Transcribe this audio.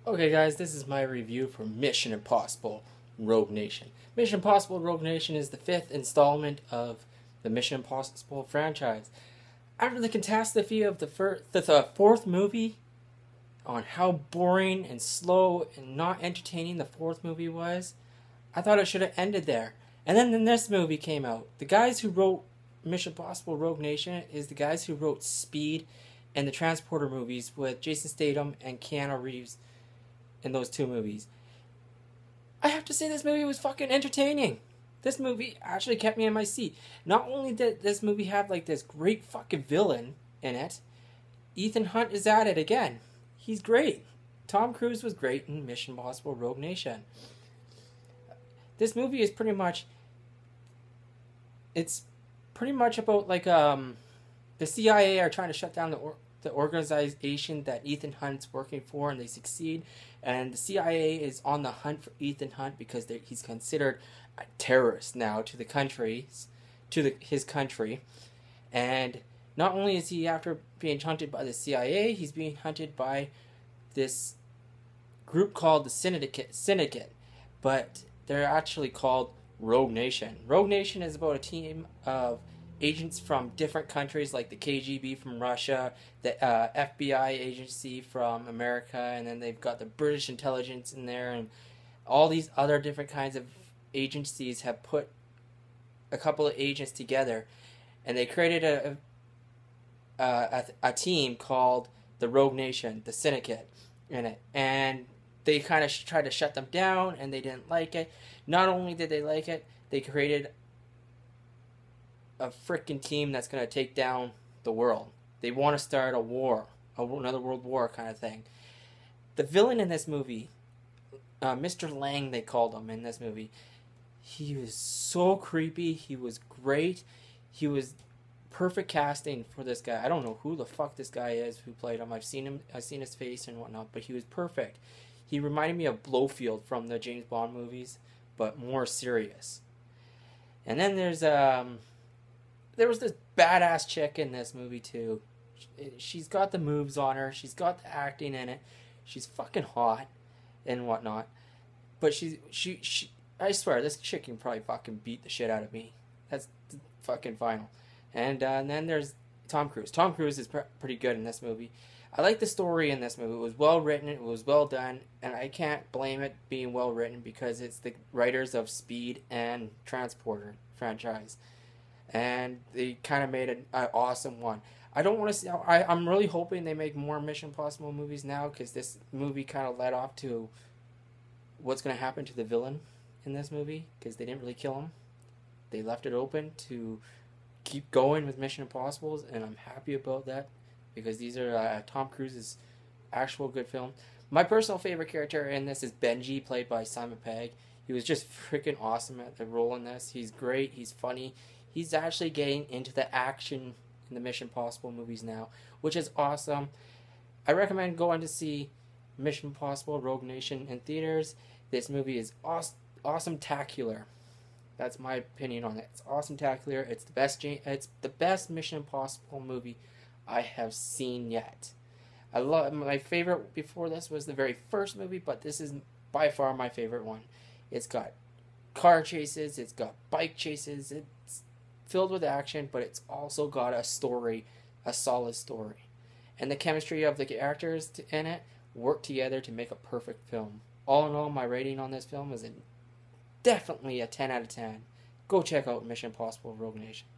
Okay guys, this is my review for Mission Impossible Rogue Nation. Mission Impossible Rogue Nation is the 5th installment of the Mission Impossible franchise. After the catastrophe of the 4th movie, on how boring and slow and not entertaining the 4th movie was, I thought it should have ended there. And then this movie came out. The guys who wrote Mission Impossible Rogue Nation is the guys who wrote Speed and the Transporter movies with Jason Statham and Keanu Reeves in those two movies. I have to say this movie was fucking entertaining. This movie actually kept me in my seat. Not only did this movie have like this great fucking villain in it, Ethan Hunt is at it again. He's great. Tom Cruise was great in Mission Impossible Rogue Nation. This movie is pretty much about like the CIA are trying to shut down the organization that Ethan Hunt's working for, and they succeed. And the CIA is on the hunt for Ethan Hunt because he's considered a terrorist now to his country. And not only is he after being hunted by the CIA, he's being hunted by this group called the Syndicate, but they're actually called Rogue Nation. Rogue Nation is about a team of agents from different countries, like the KGB from Russia, the FBI agency from America, and then they've got the British intelligence in there, and all these other different kinds of agencies have put a couple of agents together, and they created a team called the Rogue Nation, the Syndicate, in it, and they kind of tried to shut them down, and they didn't like it. Not only did they like it, they created a freaking team that's going to take down the world. They want to start a war, another world war kind of thing. The villain in this movie, Mr. Lang, they called him in this movie. He was so creepy. He was great. He was perfect casting for this guy. I don't know who the fuck this guy is who played him. I've seen his face and whatnot, but he was perfect. He reminded me of Blofeld from the James Bond movies, but more serious. And then there was this badass chick in this movie too. She's got the moves on her. She's got the acting in it. She's fucking hot and whatnot. But she I swear, this chick can probably fucking beat the shit out of me. That's the fucking final. And then there's Tom Cruise. Tom Cruise is pretty good in this movie. I like the story in this movie. It was well written. It was well done. And I can't blame it being well written because it's the writers of Speed and Transporter franchise. And they kind of made an awesome one. I don't want to see. I'm really hoping they make more Mission Impossible movies now, because this movie kind of led off to what's going to happen to the villain in this movie, because they didn't really kill him. They left it open to keep going with Mission Impossibles, and I'm happy about that, because these are Tom Cruise's actual good film. My personal favorite character in this is Benji, played by Simon Pegg. He was just freaking awesome at the role in this. He's great. He's funny. He's actually getting into the action in the Mission Impossible movies now, which is awesome. I recommend going to see Mission Impossible Rogue Nation in theaters. This movie is awesome-tacular. That's my opinion on it. It's awesome-tacular. It's the best Mission Impossible movie I have seen yet. I love my favorite before this was the very first movie, but this is by far my favorite one. It's got car chases, it's got bike chases, it's filled with action, but it's also got a story, a solid story. And the chemistry of the actors in it work together to make a perfect film. All in all, my rating on this film is definitely a 10 out of 10. Go check out Mission Impossible Rogue Nation.